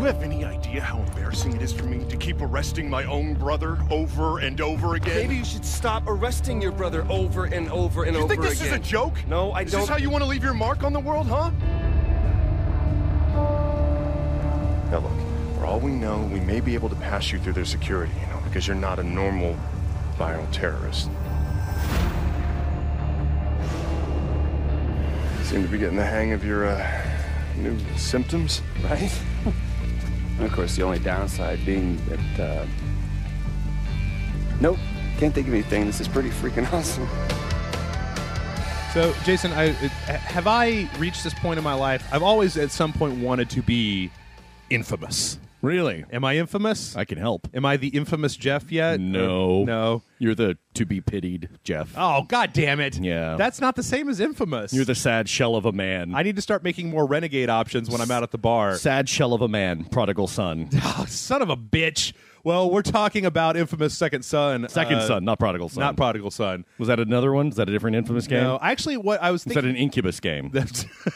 have any idea how embarrassing it is for me to keep arresting my own brother over and over again? Maybe you should stop arresting your brother over and over and over again. You think this is a joke? No, I don't. Is this how you want to leave your mark on the world, huh? Now look, for all we know, we may be able to pass you through their security, because you're not a normal viral terrorist. Seem to be getting the hang of your new symptoms, Right? Of course, the only downside being that, nope, can't think of anything. This is pretty freaking awesome. So, Jason, have I reached this point in my life? I've always, at some point, wanted to be infamous. Really? Am I infamous? I can help. Am I the infamous Jeff yet? No. No. You're the to-be-pitied Jeff. Oh, God damn it. Yeah. That's not the same as infamous. You're the sad shell of a man. I need to start making more renegade options when I'm out at the bar. Sad shell of a man, prodigal son. Oh, son of a bitch. Well, we're talking about Infamous Second Son. Second Son, not Prodigal Son. Not Prodigal Son. Was that another one? Is that a different Infamous game? No, actually, what I was Was thinking... that an Incubus game?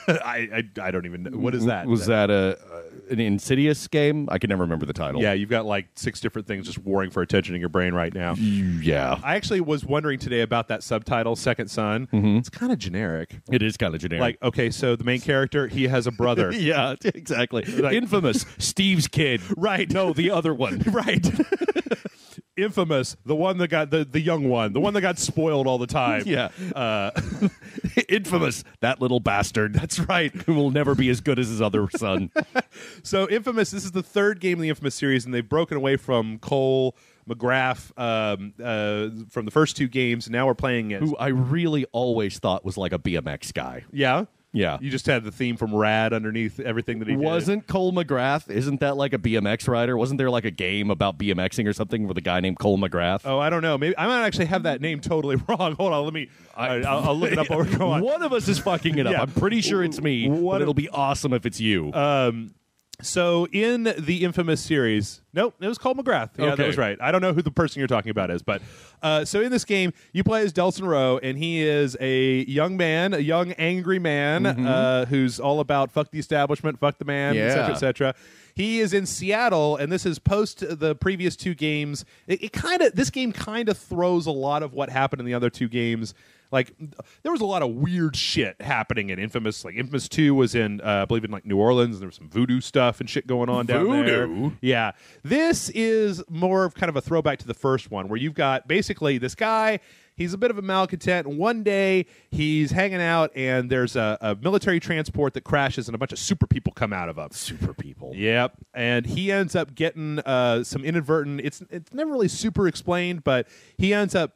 I don't even know. What is that? Was that an Insidious game? I can never remember the title. Yeah, you've got like 6 different things just warring for attention in your brain right now. Yeah. I actually was wondering today about that subtitle, Second Son. Mm-hmm. It's kind of generic. It is kind of generic. Like, okay, so the main character, he has a brother. Yeah, exactly. Infamous, Steve's kid. Right. No, the other one. Right. Infamous, the one that got the young one, the one that got spoiled all the time. Yeah. Infamous, that little bastard. That's right. Who will never be as good as his other son. So Infamous, this is the 3rd game in the Infamous series, and they've broken away from Cole McGrath from the first 2 games. Now we're playing it. Who I really always thought was like a BMX guy. Yeah? Yeah. You just had the theme from Rad underneath everything that he did. Wasn't Cole McGrath, isn't that like a BMX rider? Wasn't there like a game about BMXing or something with a guy named Cole McGrath? Oh, I don't know. Maybe I might actually have that name totally wrong. Hold on, let me. I'll look it up while we're going. One of us is fucking it up. Yeah. I'm pretty sure it's me, but it'll be awesome if it's you. So in the Infamous series, nope, it was Cole McGrath. Yeah, Okay. that was right. I don't know who the person you're talking about is, but so in this game, you play as Delson Rowe, and he is a young man, a young angry man who's all about fuck the establishment, fuck the man, Yeah. et cetera, et cetera. He is in Seattle, and this is post the previous 2 games. This game kind of throws a lot of what happened in the other 2 games. Like, there was a lot of weird shit happening in Infamous. Like, Infamous 2 was in, I believe, in like New Orleans, and there was some voodoo stuff and shit going on down there. Voodoo? Yeah. This is more of kind of a throwback to the first one, where you've got basically this guy. He's a bit of a malcontent, and one day he's hanging out, and there's a military transport that crashes, and a bunch of super people come out of it. Super people. Yep. And he ends up getting some inadvertent... It's never really super explained, but he ends up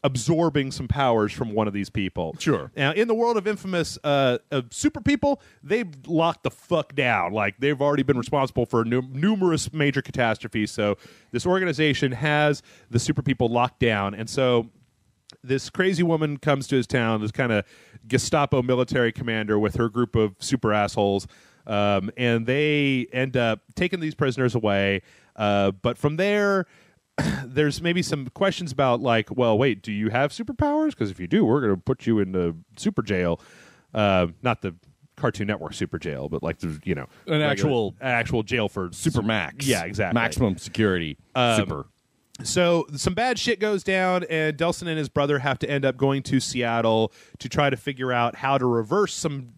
absorbing some powers from one of these people. Sure. Now, in the world of Infamous, super people, they've locked the fuck down. Like, they've already been responsible for numerous major catastrophes, so this organization has the super people locked down, and so this crazy woman comes to his town, this kind of Gestapo military commander with her group of super assholes, and they end up taking these prisoners away, but from there... there's maybe some questions about, like, well, wait, do you have superpowers? Because if you do, we're going to put you into super jail. Not the Cartoon Network super jail, but like the, An actual jail for Super max. Yeah, exactly. Maximum security. Super. So some bad shit goes down, and Delson and his brother have to end up going to Seattle to try to figure out how to reverse some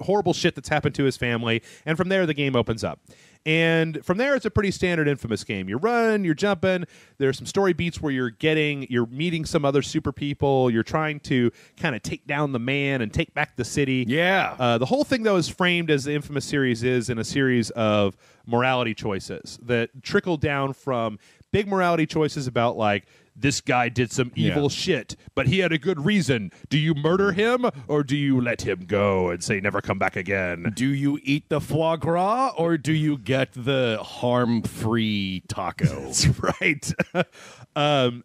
horrible shit that's happened to his family. And from there, the game opens up. And from there, it's a pretty standard Infamous game. You're running, you're jumping. There's some story beats where you're meeting some other super people. You're trying to kind of take down the man and take back the city. Yeah. The whole thing, though, is framed as the Infamous series is in a series of morality choices that trickle down from big morality choices about, like, this guy did some evil shit, but he had a good reason. Do you murder him, or do you let him go and say never come back again? Do you eat the foie gras, or do you get the harm-free taco? That's right.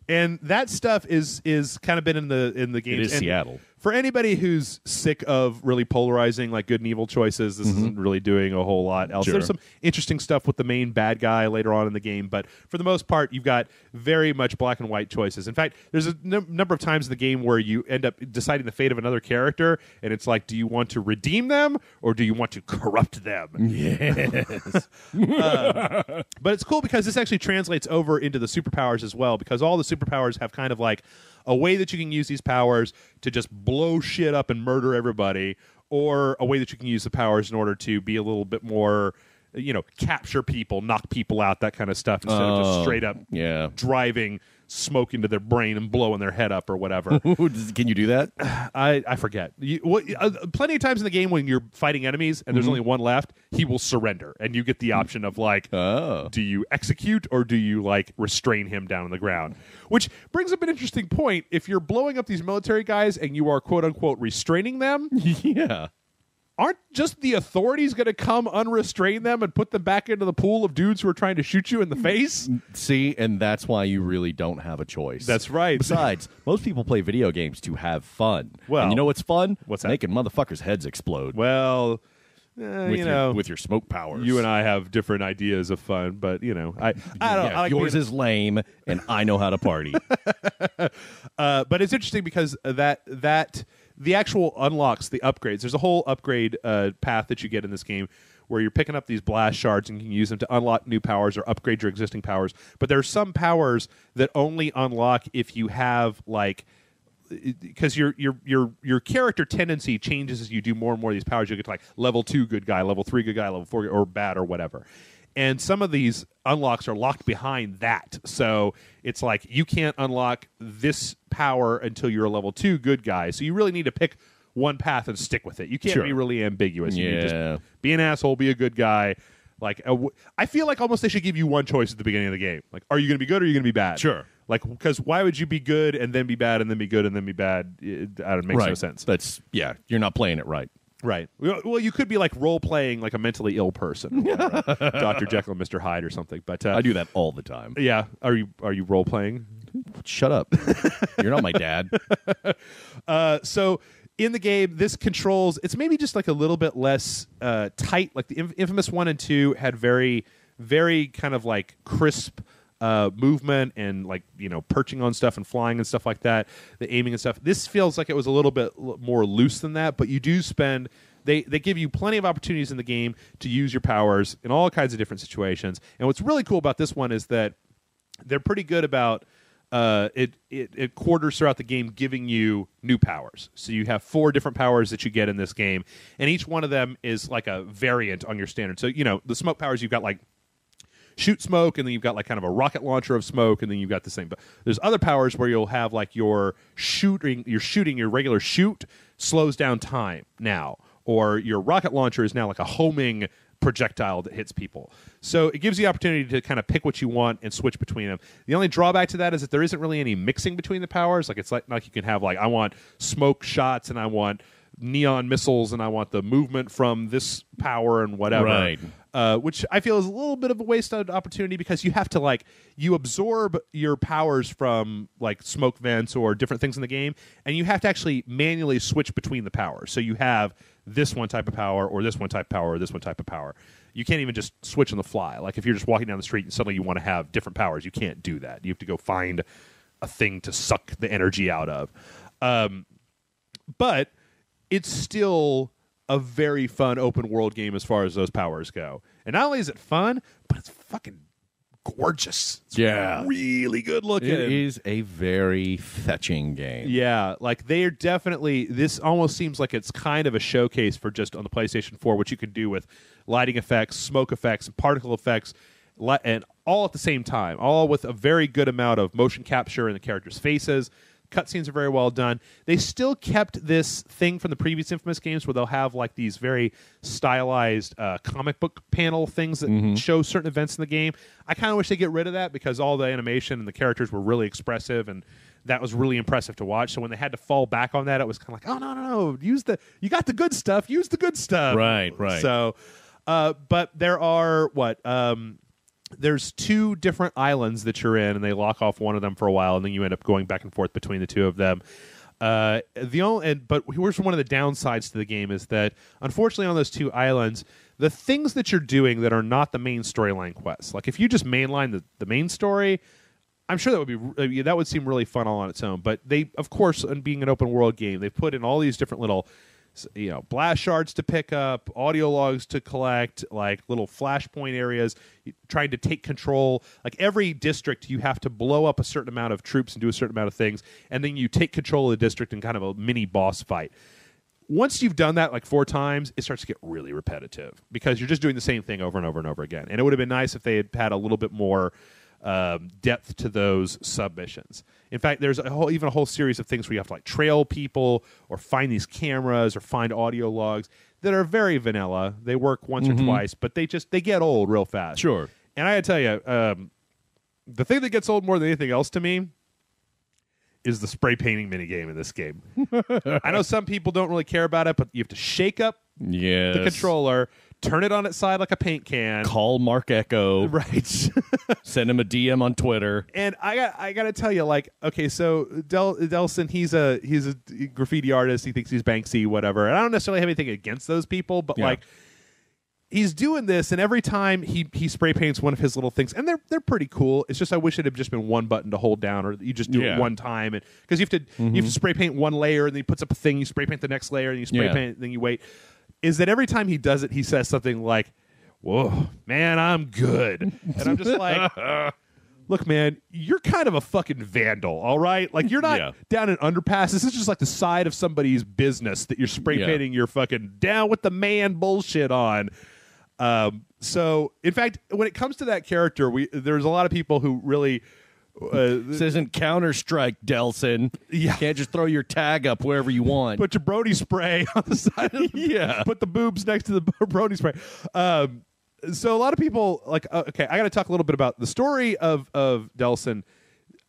And that stuff is kind of been in the games. It is And Seattle. For anybody who's sick of really polarizing like good and evil choices, this isn't really doing a whole lot else. Sure. There's some interesting stuff with the main bad guy later on in the game, but for the most part, you've got very much black and white choices. In fact, there's a number of times in the game where you end up deciding the fate of another character, and it's like, do you want to redeem them or do you want to corrupt them? Yes. But it's cool because this actually translates over into the superpowers as well, because all the superpowers have kind of like a way that you can use these powers to just blow shit up and murder everybody, or a way that you can use the powers in order to be a little bit more, capture people, knock people out, that kind of stuff, instead of just straight up driving smoke into their brain and blowing their head up or whatever. Can you do that? I forget. Plenty of times in the game when you're fighting enemies and there's only one left, he will surrender, and you get the option of like, do you execute or do you like restrain him down on the ground? Which brings up an interesting point. If you're blowing up these military guys and you are quote unquote restraining them, Yeah. aren't just the authorities going to come unrestrain them and put them back into the pool of dudes who are trying to shoot you in the face? See, and that's why you really don't have a choice. That's right. Besides, most people play video games to have fun. Well, and you know what's fun? what's that? Making motherfuckers' heads explode. Well, With your smoke powers. you and I have different ideas of fun, but I don't. I like yours being- is lame, and I know how to party. But it's interesting because that the actual unlocks, the upgrades. There's a whole upgrade path that you get in this game where you're picking up these blast shards and you can use them to unlock new powers or upgrade your existing powers. But there are some powers that only unlock if you have like, because your character tendency changes as you do more and more of these powers. You get to like level 2 good guy, level 3 good guy, level 4 or bad or whatever. And some of these unlocks are locked behind that. So it's like you can't unlock this power until you're a level 2 good guy. So you really need to pick one path and stick with it. You can't be really ambiguous. You need to just be an asshole, be a good guy. Like I feel like almost they should give you one choice at the beginning of the game. Like, are you going to be good or are you going to be bad? Sure. Like, because why would you be good and then be bad and then be good and then be bad? It makes no sense. You're not playing it right. Right. Well, you could be like role playing like a mentally ill person, or Dr. Jekyll and Mr. Hyde or something. But I do that all the time. Yeah. Are you role playing? Shut up. You're not my dad. So in the game, this controls. It's maybe just like a little bit less tight. Like the Infamous 1 and 2 had very, very kind of like crisp movement and like perching on stuff and flying and stuff like that, the aiming and stuff. This feels like it was a little bit more loose than that, but you do spend they give you plenty of opportunities in the game to use your powers in all kinds of different situations. And what's really cool about this one is that they're pretty good about it quarters throughout the game giving you new powers. So you have 4 different powers that you get in this game, and each one of them is like a variant on your standard. So the smoke powers, you've got like shoot smoke, and then you've got like kind of a rocket launcher of smoke, and then you've got the same. But there's other powers where you'll have like your regular shoot slows down time now, or your rocket launcher is now like a homing projectile that hits people. So it gives you the opportunity to kind of pick what you want and switch between them. The only drawback to that is that there isn't really any mixing between the powers. Like it's like you can have like, I want smoke shots and I want neon missiles and I want the movement from this power and whatever. Right. Which I feel is a little bit of a wasted opportunity because you have to you absorb your powers from like smoke vents or different things in the game, and you have to actually manually switch between the powers. So you have this one type of power or this one type of power or this one type of power. You can't even just switch on the fly. Like if you're just walking down the street and suddenly you want to have different powers, you can't do that. You have to go find a thing to suck the energy out of. But it's still a very fun open world game as far as those powers go. And not only is it fun, but it's fucking gorgeous. It's really good looking. It is a very fetching game. Yeah, like they are definitely, this almost seems like it's kind of a showcase for just on the PlayStation 4, what you can do with lighting effects, smoke effects, and particle effects, and all at the same time, all with a very good amount of motion capture in the characters' faces. Cutscenes are very well done. They still kept this thing from the previous Infamous games where they'll have like these very stylized comic book panel things that show certain events in the game. I kind of wish they get rid of that because all the animation and the characters were really expressive, and that was really impressive to watch. So when they had to fall back on that, it was kind of like, oh no, you got the good stuff, use the good stuff. Right. So, but there are there's 2 different islands that you're in, and they lock off one of them for a while, and then you end up going back and forth between the 2 of them. But here's one of the downsides to the game is that, unfortunately, on those 2 islands, the things that you're doing that are not the main storyline quests, like if you just mainline the main story, I'm sure that would seem really fun all on its own. But they, of course, being an open world game, they've put in all these different little, blast shards to pick up, audio logs to collect, like little flashpoint areas, trying to take control. Like every district, you have to blow up a certain amount of troops and do a certain amount of things, and then you take control of the district in kind of a mini boss fight. Once you've done that like 4 times, it starts to get really repetitive because you're just doing the same thing over and over and over again. And it would have been nice if they had had a little bit more depth to those submissions. In fact, there's even a whole series of things where you have to like trail people or find these cameras or find audio logs that are very vanilla. They work once or twice, but they get old real fast. Sure. And I gotta tell you, the thing that gets old more than anything else to me is the spray painting minigame in this game. I know some people don't really care about it, but you have to shake up the controller, turn it on its side like a paint can. Call Mark Echo. Right. Send him a DM on Twitter. And I got to tell you, like, okay, so Delson, he's a graffiti artist. He thinks he's Banksy, whatever. And I don't necessarily have anything against those people, but like, he's doing this, and every time he spray paints one of his little things, and they're pretty cool. It's just I wish it had just been one button to hold down, or you just do it one time, and because you have to spray paint one layer, and then he puts up a thing, you spray paint the next layer, and you spray paint, and then you wait. Is that every time he does it, he says something like, "Whoa, man, I'm good," and I'm just like. Look, man, you're kind of a fucking vandal, all right? Like, you're not down an underpass. This is just like the side of somebody's business that you're spray painting your fucking down with the man bullshit on. So, in fact, when it comes to that character, there's a lot of people who really... this isn't Counter-Strike, Delson. You can't just throw your tag up wherever you want. Put your Brody spray on the side of Put the boobs next to the Brody spray. So a lot of people, like, okay, I got to talk a little bit about the story of Delson.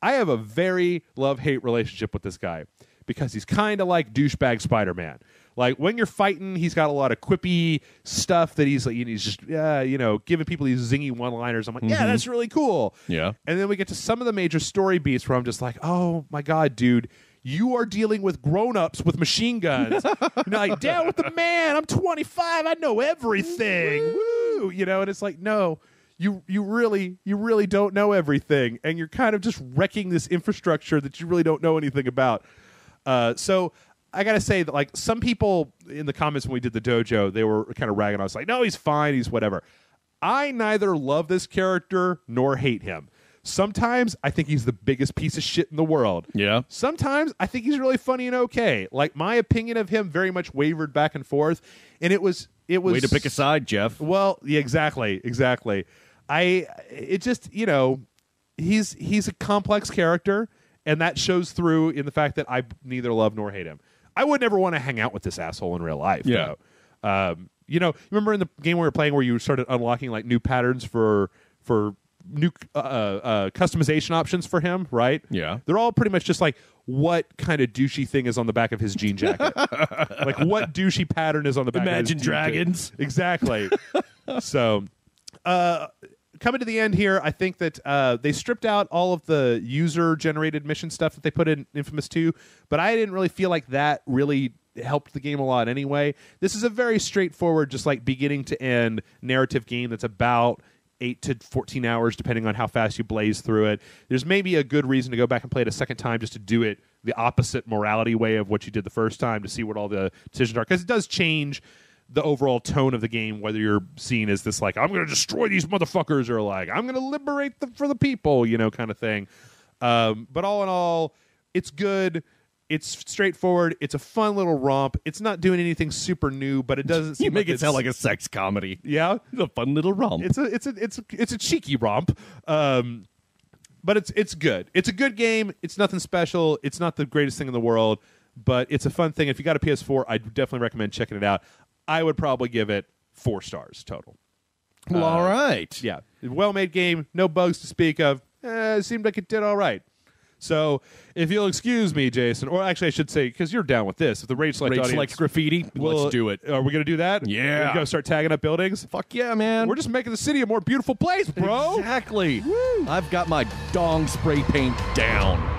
I have a very love-hate relationship with this guy because he's kind of like douchebag Spider-Man. Like, when you're fighting, he's got a lot of quippy stuff that he's just, giving people these zingy one-liners. I'm like, yeah, that's really cool. Yeah. And then we get to some of the major story beats where I'm just like, oh, my God, dude. You are dealing with grown-ups with machine guns. Like, down with the man. I'm 25. I know everything. Woo! And it's like, no, you really don't know everything, and you're kind of just wrecking this infrastructure that you really don't know anything about. So I gotta say that, like, some people in the comments when we did the dojo, they were kind of ragging on us, like, no, he's fine, he's whatever. I neither love this character nor hate him. Sometimes I think he's the biggest piece of shit in the world. Yeah. Sometimes I think he's really funny and okay. Like, my opinion of him very much wavered back and forth, and it was way to pick a side, Jeff. Well, yeah, exactly. He's a complex character, and that shows through in the fact that I neither love nor hate him. I would never want to hang out with this asshole in real life. Yeah. Though. Remember in the game we were playing where you started unlocking like new patterns for new customization options for him, right? Yeah. They're all pretty much just like what kind of douchey thing is on the back of his jean jacket. Like, what douchey pattern is on the back Imagine of his jean Dragons. jacket. Exactly. So, coming to the end here, I think that they stripped out all of the user-generated mission stuff that they put in Infamous 2, but I didn't really feel like that really helped the game a lot anyway. This is a very straightforward, just like beginning to end narrative game that's about 8 to 14 hours, depending on how fast you blaze through it. There's maybe a good reason to go back and play it a second time just to do it the opposite morality way of what you did the first time, to see what all the decisions are, because it does change the overall tone of the game, whether you're seen as this like, I'm going to destroy these motherfuckers, or like, I'm going to liberate them for the people, kind of thing. But all in all, it's good. It's straightforward. It's a fun little romp. It's not doing anything super new, but it doesn't seem you make like it sound like a sex comedy. Yeah, it's a fun little romp. It's a cheeky romp. But it's good. It's a good game. It's nothing special. It's not the greatest thing in the world, but it's a fun thing. If you got a PS4, I'd definitely recommend checking it out. I would probably give it 4 stars total. Well, all right. Yeah, well-made game. No bugs to speak of. It seemed like it did all right. So, if you'll excuse me, Jason, or actually I should say, because you're down with this, if the Rage Select audience... Rage graffiti, let's do it. Are we going to do that? Yeah. We're going to start tagging up buildings? Fuck yeah, man. We're just making the city a more beautiful place, bro. Exactly. Woo. I've got my dong spray paint down.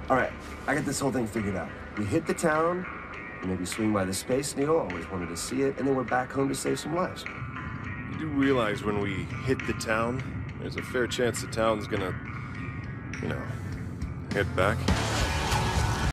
All right, I got this whole thing figured out. We hit the town, we maybe swing by the Space Needle, always wanted to see it, and then we're back home to save some lives. You do realize when we hit the town, there's a fair chance the town's gonna, hit back?